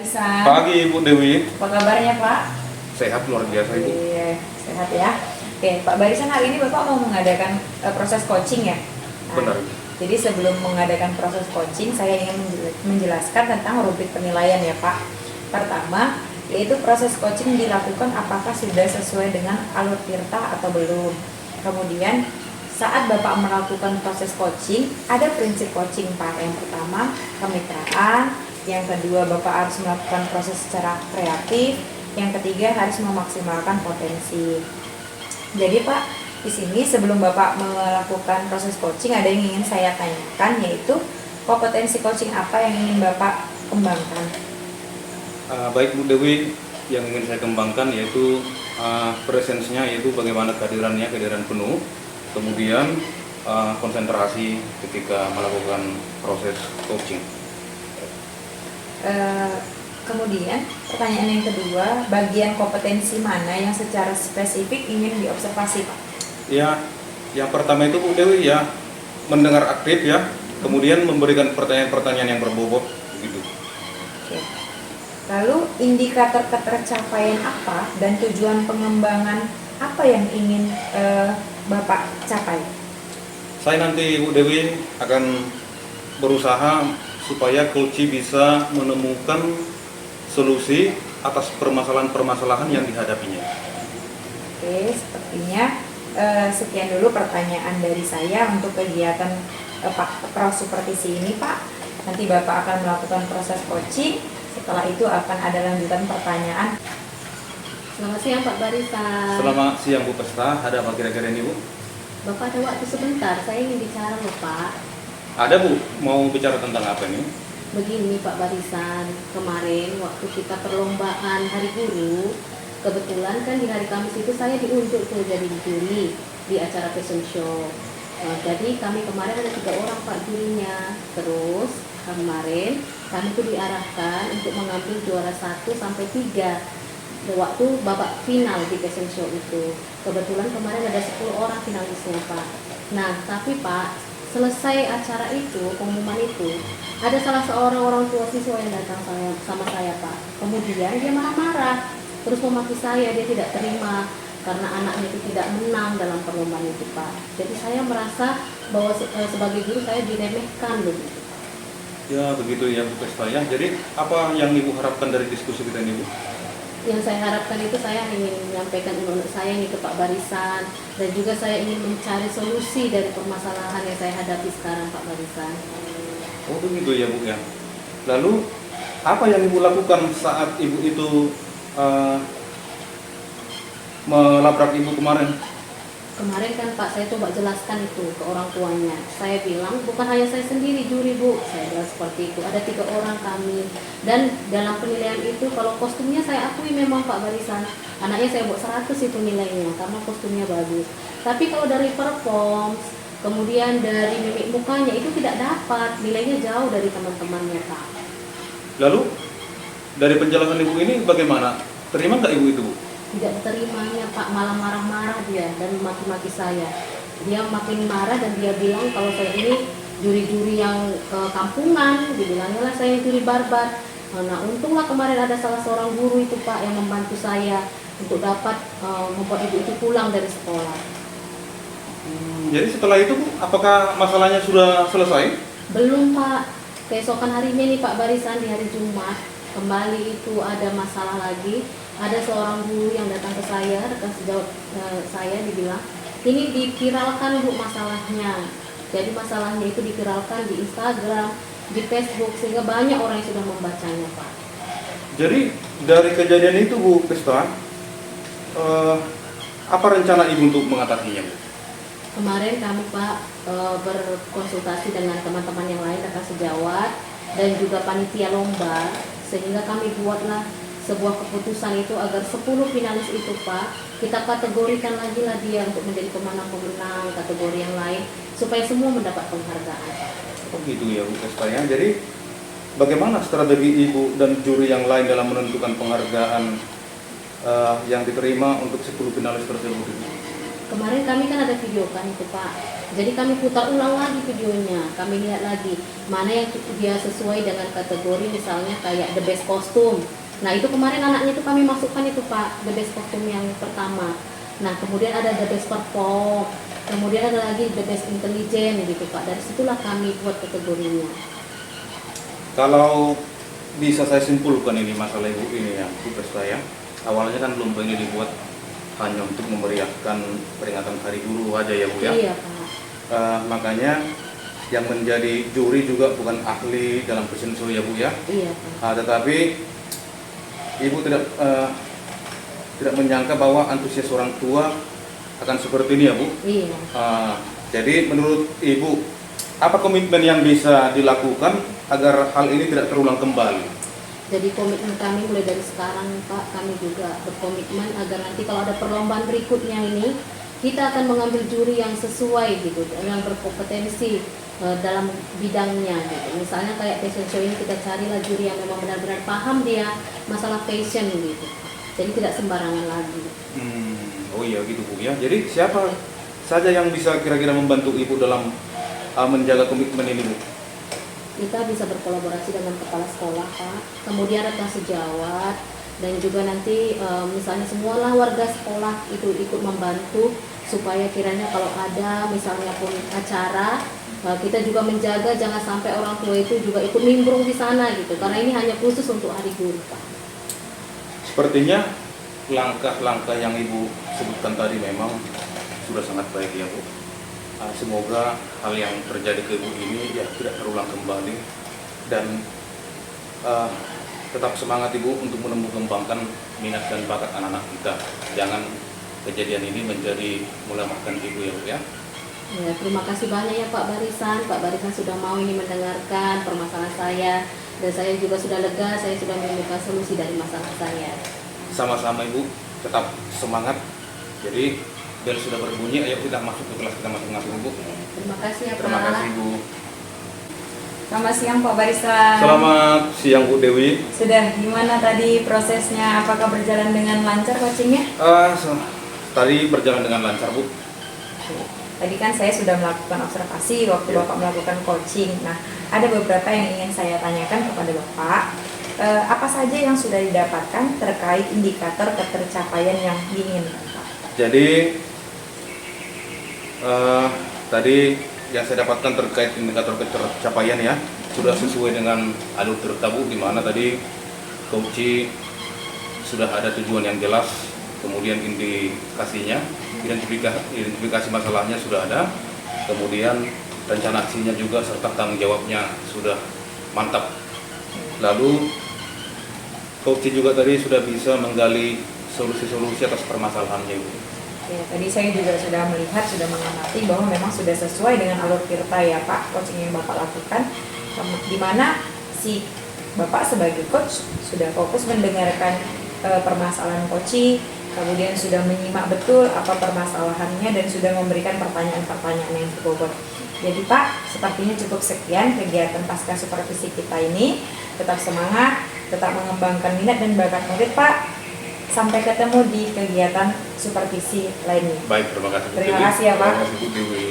Barisan. Pagi Ibu Dewi. Apa kabarnya Pak? Sehat luar biasa Ibu. Iya, sehat ya. Oke, Pak Barisan, hari ini Bapak mau mengadakan proses coaching ya? Nah, Benar. jadi sebelum mengadakan proses coaching, saya ingin menjelaskan tentang rubrik penilaian ya Pak. Pertama, yaitu proses coaching dilakukan apakah sudah sesuai dengan alur tirta atau belum. Kemudian, saat Bapak melakukan proses coaching, ada prinsip coaching Pak. Yang pertama, kemitraan. Yang kedua, Bapak harus melakukan proses secara kreatif. Yang ketiga, harus memaksimalkan potensi. Jadi Pak, di sini sebelum Bapak melakukan proses coaching, ada yang ingin saya tanyakan, yaitu kompetensi coaching apa yang ingin Bapak kembangkan? Baik Bu Dewi, yang ingin saya kembangkan yaitu presensinya, yaitu bagaimana kehadirannya, kehadiran penuh. Kemudian konsentrasi ketika melakukan proses coaching. Kemudian pertanyaan yang kedua, bagian kompetensi mana yang secara spesifik ingin diobservasi Pak? Ya, yang pertama itu Bu Dewi ya, mendengar aktif ya, kemudian memberikan pertanyaan-pertanyaan yang berbobot begitu. Oke. Lalu indikator ketercapaian apa dan tujuan pengembangan apa yang ingin Bapak capai? Saya nanti Bu Dewi akan berusaha supaya coach bisa menemukan solusi atas permasalahan-permasalahan yang dihadapinya. Oke, sepertinya sekian dulu pertanyaan dari saya untuk kegiatan prasupervisi ini Pak. Nanti Bapak akan melakukan proses coaching, setelah itu akan ada lanjutan pertanyaan. Selamat siang Pak Barisan. Selamat siang Bu Pesta, ada apa kira-kira ini Bu? Bapak ada waktu sebentar, saya ingin bicara loh Pak. Ada Bu, mau bicara tentang apa ini? Begini Pak Barisan, kemarin waktu kita perlombaan Hari Guru, kebetulan kan di hari Kamis itu saya diunjuk tuh jadi juri di acara fashion show. Jadi kami kemarin ada 3 orang Pak jurinya. Terus kemarin kami tuh diarahkan untuk mengambil juara 1 sampai 3 waktu babak final di fashion show itu. Kebetulan kemarin ada 10 orang finalisnya Pak. Nah tapi Pak, selesai acara itu, pengumuman itu, ada salah seorang orang tua siswa yang datang sama saya Pak. Kemudian dia marah-marah, terus memaki saya, dia tidak terima karena anaknya itu tidak menang dalam perlombaan itu Pak. Jadi saya merasa bahwa sebagai guru saya diremehkan begitu. Ya begitu ya Bu Pesta ya. Jadi apa yang Ibu harapkan dari diskusi kita ini Bu? Yang saya harapkan itu saya ingin menyampaikan unek-unek saya ini ke Pak Barisan, dan juga saya ingin mencari solusi dari permasalahan yang saya hadapi sekarang Pak Barisan. Oh begitu ya Bu ya. Lalu apa yang Ibu lakukan saat Ibu itu melabrak Ibu kemarin? Kemarin kan Pak, saya coba jelaskan itu ke orang tuanya. Saya bilang bukan hanya saya sendiri juri Bu, saya bilang seperti itu. Ada 3 orang kami, dan dalam penilaian itu kalau kostumnya saya akui memang Pak Barisan, anaknya saya buat 100 itu nilainya karena kostumnya bagus. Tapi kalau dari perform, kemudian dari mimik mukanya itu tidak dapat, nilainya jauh dari teman-temannya Pak. Lalu dari penjelasan Ibu ini bagaimana? Terima nggak Ibu itu Bu? Tidak terimanya Pak, malah marah-marah dia dan maki-maki saya. Dia makin marah dan dia bilang kalau saya ini juri-juri yang kampungan, dibilangnya lah saya juri barbar. Nah untunglah kemarin ada salah seorang guru itu Pak yang membantu saya untuk dapat membuat ibu itu pulang dari sekolah. Jadi setelah itu Bu, apakah masalahnya sudah selesai? Belum Pak, keesokan harinya nih Pak Barisan, di hari Jumat kembali itu ada masalah lagi. Ada seorang guru yang datang ke saya, rekan sejawat saya, dibilang ini diviralkan Bu masalahnya. Jadi masalahnya itu diviralkan di Instagram, di Facebook, sehingga banyak orang yang sudah membacanya Pak. Jadi dari kejadian itu Bu Pesta, apa rencana Ibu untuk mengatasinya Bu? Kemarin kami Pak berkonsultasi dengan teman-teman yang lain, rekan sejawat dan juga panitia lomba, sehingga kami buatlah sebuah keputusan itu agar 10 finalis itu Pak, kita kategorikan lagi lah dia untuk menjadi pemenang-pemenang kategori yang lain, supaya semua mendapat penghargaan. Oh gitu ya Bu Pesta ya. Jadi bagaimana strategi Ibu dan juri yang lain dalam menentukan penghargaan yang diterima untuk 10 finalis tersebut? Kemarin kami kan ada video kan itu Pak, Jadi kami putar ulang lagi videonya, kami lihat lagi mana yang dia sesuai dengan kategori, misalnya kayak the best costume. Nah itu kemarin anaknya itu kami masukkan itu Pak, the best costume yang pertama. Nah kemudian ada the best perform, kemudian ada lagi the best intelligent gitu Pak. Dari situlah kami buat kategorinya. Kalau bisa saya simpulkan ini masalah ibu ini ya, tugas saya. Awalnya kan lomba ini dibuat hanya untuk memeriahkan peringatan Hari Guru aja ya Bu ya. Iya Pak. Makanya yang menjadi juri juga bukan ahli dalam fashion show ya Bu ya. Iya Pak. Tetapi Ibu tidak menyangka bahwa antusias orang tua akan seperti ini ya Bu. Iya. Jadi menurut Ibu, apa komitmen yang bisa dilakukan agar hal ini tidak terulang kembali? Jadi komitmen kami mulai dari sekarang Pak, kami juga berkomitmen agar nanti kalau ada perlombaan berikutnya ini, kita akan mengambil juri yang sesuai gitu, yang berkompetensi dalam bidangnya gitu. Misalnya kayak fashion show ini kita carilah juri yang memang benar-benar paham dia masalah fashion gitu. Jadi tidak sembarangan lagi. Oh iya gitu Bu ya. Jadi siapa saja yang bisa kira-kira membantu Ibu dalam menjaga komitmen ini Bu? Kita bisa berkolaborasi dengan kepala sekolah Pak, kemudian rekan sejawat, dan juga nanti misalnya semualah warga sekolah itu ikut membantu supaya kiranya kalau ada misalnya pun acara, kita juga menjaga jangan sampai orang tua itu juga ikut nimbrung di sana gitu, karena ini hanya khusus untuk Hari Guru Pak. Sepertinya langkah-langkah yang Ibu sebutkan tadi memang sudah sangat baik ya Bu. Semoga hal yang terjadi ke Ibu ini ya tidak terulang kembali, dan tetap semangat Ibu untuk menumbuh-kembangkan minat dan bakat anak-anak kita. Jangan kejadian ini menjadi melemahkan Ibu ya Bu ya. Ya, terima kasih banyak ya Pak Barisan. Pak Barisan sudah mau ini mendengarkan permasalahan saya, dan saya juga sudah lega, saya sudah menemukan solusi dari masalah saya. Sama-sama Ibu, tetap semangat. Jadi bel sudah berbunyi, ayo kita masuk ke kelas kita masing-masing Bu. Terima kasih ya Pak. Terima kasih Bu. Selamat siang Pak Barisan. Selamat siang Bu Dewi. Sudah gimana tadi prosesnya? Apakah berjalan dengan lancar coachingnya? Tadi berjalan dengan lancar Bu. Tadi kan saya sudah melakukan observasi waktu Bapak melakukan coaching. Nah, ada beberapa yang ingin saya tanyakan kepada Bapak. Apa saja yang sudah didapatkan terkait indikator ketercapaian yang diinginkan Pak? Jadi tadi yang saya dapatkan terkait indikator ketercapaian ya sudah sesuai dengan alur cerita Bu, di mana tadi coach sudah ada tujuan yang jelas, kemudian indikasinya, identifikasi masalahnya sudah ada, kemudian rencana aksinya juga serta tanggung jawabnya sudah mantap. Lalu coach juga tadi sudah bisa menggali solusi-solusi atas permasalahannya Bu. Ya, tadi saya juga sudah melihat, sudah mengamati bahwa memang sudah sesuai dengan alur tirta ya Pak, coaching yang Bapak lakukan, di mana si Bapak sebagai coach sudah fokus mendengarkan permasalahan coaching, kemudian sudah menyimak betul apa permasalahannya dan sudah memberikan pertanyaan-pertanyaan yang berbobot. Jadi Pak, sepertinya cukup sekian kegiatan pasca supervisi kita ini. Tetap semangat, tetap mengembangkan minat dan bakat murid Pak. Sampai ketemu di kegiatan supervisi lainnya. Baik, terima kasih Bu Terima Dewi. kasih ya Pak. Terima kasih Bu Dewi.